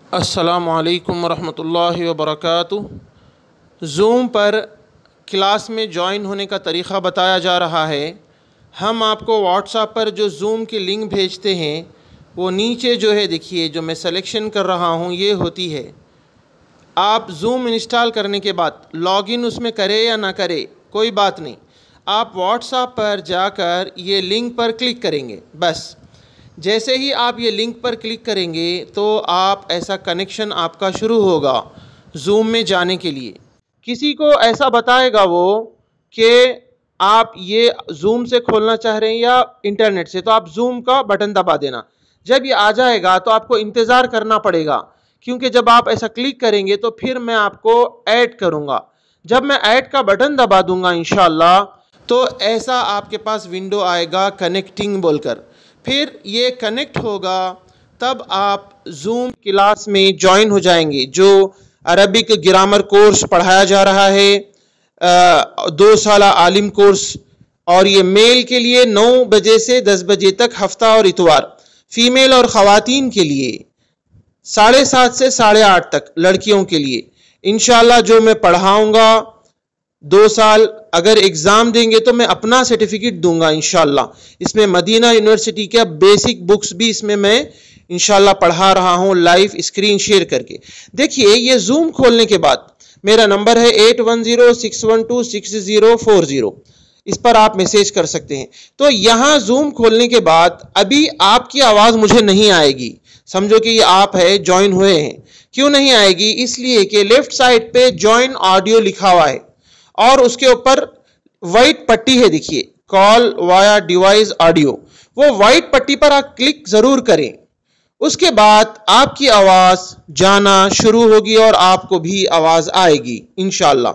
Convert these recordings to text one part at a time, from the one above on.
अस्सलामु अलैकुम रहमतुल्लाहि व बरकातुहू। ज़ूम पर क्लास में जॉइन होने का तरीक़ा बताया जा रहा है। हम आपको व्हाट्सएप पर जो ज़ूम की लिंक भेजते हैं वो नीचे जो है देखिए, जो मैं सिलेक्शन कर रहा हूँ ये होती है। आप ज़ूम इंस्टॉल करने के बाद लॉगिन उसमें करें या ना करें कोई बात नहीं, आप व्हाट्सएप पर जाकर ये लिंक पर क्लिक करेंगे। बस जैसे ही आप ये लिंक पर क्लिक करेंगे तो आप ऐसा कनेक्शन आपका शुरू होगा ज़ूम में जाने के लिए। किसी को ऐसा बताएगा वो कि आप ये ज़ूम से खोलना चाह रहे हैं या इंटरनेट से, तो आप ज़ूम का बटन दबा देना। जब ये आ जाएगा तो आपको इंतज़ार करना पड़ेगा, क्योंकि जब आप ऐसा क्लिक करेंगे तो फिर मैं आपको ऐड करूँगा। जब मैं ऐड का बटन दबा दूँगा इंशाअल्लाह, तो ऐसा आपके पास विंडो आएगा कनेक्टिंग बोलकर। फिर ये कनेक्ट होगा तब आप ज़ूम क्लास में ज्वाइन हो जाएंगे। जो अरबिक ग्रामर कोर्स पढ़ाया जा रहा है, 2 साल आलिम कोर्स, और ये मेल के लिए 9 बजे से 10 बजे तक हफ्ता और इतवार, फीमेल और ख़वातीन के लिए 7:30 से 8:30 तक लड़कियों के लिए। इंशाअल्लाह जो मैं पढ़ाऊँगा 2 साल अगर एग्ज़ाम देंगे तो मैं अपना सर्टिफिकेट दूंगा इंशाअल्लाह। इसमें मदीना यूनिवर्सिटी के बेसिक बुक्स भी इसमें मैं इंशाअल्लाह पढ़ा रहा हूँ लाइव स्क्रीन शेयर करके। देखिए ये ज़ूम खोलने के बाद मेरा नंबर है 8106126040, इस पर आप मैसेज कर सकते हैं। तो यहाँ ज़ूम खोलने के बाद अभी आपकी आवाज़ मुझे नहीं आएगी, समझो कि ये आप है ज्वाइन हुए हैं। क्यों नहीं आएगी? इसलिए कि लेफ्ट साइड पे ज्वाइन ऑडियो लिखा हुआ है और उसके ऊपर वाइट पट्टी है, देखिए कॉल वाया डिवाइस ऑडियो। वो वाइट पट्टी पर आप क्लिक जरूर करें। उसके बाद आपकी आवाज जाना शुरू होगी और आपको भी आवाज आएगी इंशाअल्लाह।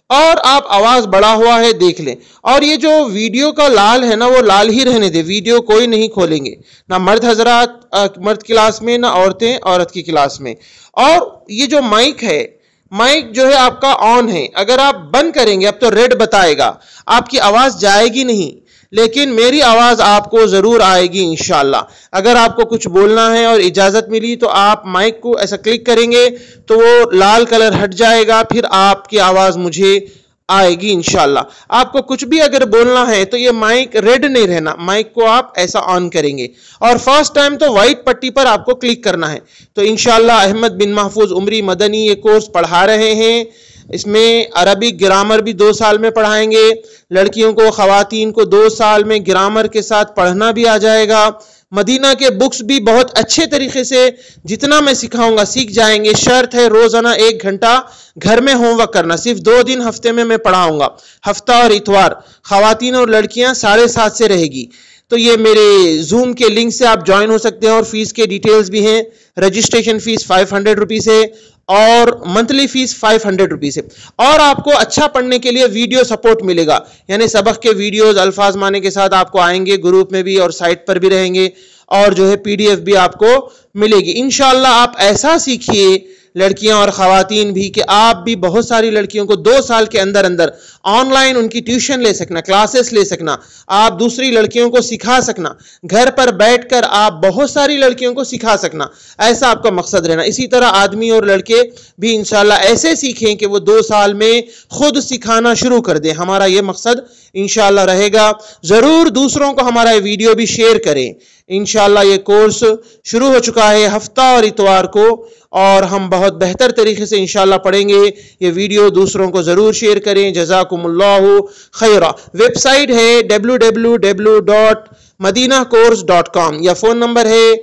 और आप आवाज बढ़ा हुआ है देख लें। और ये जो वीडियो का लाल है ना, वो लाल ही रहने दे, वीडियो कोई नहीं खोलेंगे, ना मर्द हजरात मर्द क्लास में, ना औरतें औरत की क्लास में। और ये जो माइक है, माइक जो है आपका ऑन है। अगर आप बंद करेंगे अब तो रेड बताएगा, आपकी आवाज जाएगी नहीं, लेकिन मेरी आवाज आपको जरूर आएगी इंशाअल्लाह। अगर आपको कुछ बोलना है और इजाजत मिली तो आप माइक को ऐसा क्लिक करेंगे तो वो लाल कलर हट जाएगा, फिर आपकी आवाज मुझे आएगी इंशाअल्लाह। आपको कुछ भी अगर बोलना है तो ये माइक रेड नहीं रहना, माइक को आप ऐसा ऑन करेंगे। और फर्स्ट टाइम तो वाइट पट्टी पर आपको क्लिक करना है। तो इंशाअल्लाह अहमद बिन महफूज उमरी मदनी ये कोर्स पढ़ा रहे हैं। इसमें अरबिक ग्रामर भी 2 साल में पढ़ाएंगे। लड़कियों को ख़वातीन को 2 साल में ग्रामर के साथ पढ़ना भी आ जाएगा। मदीना के बुक्स भी बहुत अच्छे तरीके से जितना मैं सिखाऊंगा सीख जाएंगे। शर्त है रोजाना 1 घंटा घर में होमवर्क करना। सिर्फ 2 दिन हफ्ते में मैं पढ़ाऊंगा, हफ्ता और इतवार। ख़वातीन और लड़कियां 7:30 से रहेगी। तो ये मेरे जूम के लिंक से आप ज्वाइन हो सकते हैं। और फीस के डिटेल्स भी हैं। रजिस्ट्रेशन फीस 500 रुपीज़ है और मंथली फीस 500 रुपीज़ है। और आपको अच्छा पढ़ने के लिए वीडियो सपोर्ट मिलेगा, यानी सबक के वीडियोस अल्फाज माने के साथ आपको आएंगे, ग्रुप में भी और साइट पर भी रहेंगे, और जो है PDF भी आपको मिलेगी इंशाअल्लाह। आप ऐसा सीखिए लड़कियां और ख़वातीन भी कि आप भी बहुत सारी लड़कियों को 2 साल के अंदर अंदर ऑनलाइन उनकी ट्यूशन ले सकना, क्लासेस ले सकना, आप दूसरी लड़कियों को सिखा सकना, घर पर बैठकर आप बहुत सारी लड़कियों को सिखा सकना, ऐसा आपका मकसद रहना। इसी तरह आदमी और लड़के भी इंशाअल्लाह ऐसे सीखें कि वो 2 साल में खुद सिखाना शुरू कर दें। हमारा ये मकसद इंशाअल्लाह रहेगा। जरूर दूसरों को हमारा ये वीडियो भी शेयर करें। इंशाअल्लाह ये कोर्स शुरू हो चुका है हफ्ता और इतवार को, और हम बहुत बेहतर तरीके से इंशाअल्लाह पढ़ेंगे। ये वीडियो दूसरों को जरूर शेयर करें। जज़ाकुमुल्लाहु खैरा। वेबसाइट है www.madinacourse.com या फोन नंबर है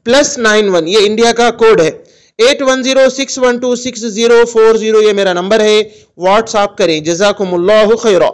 +91, ये इंडिया का कोड है, 8106126040, ये मेरा नंबर है। व्हाट्सएप करें। जज़ाकुमुल्लाहु खैरा।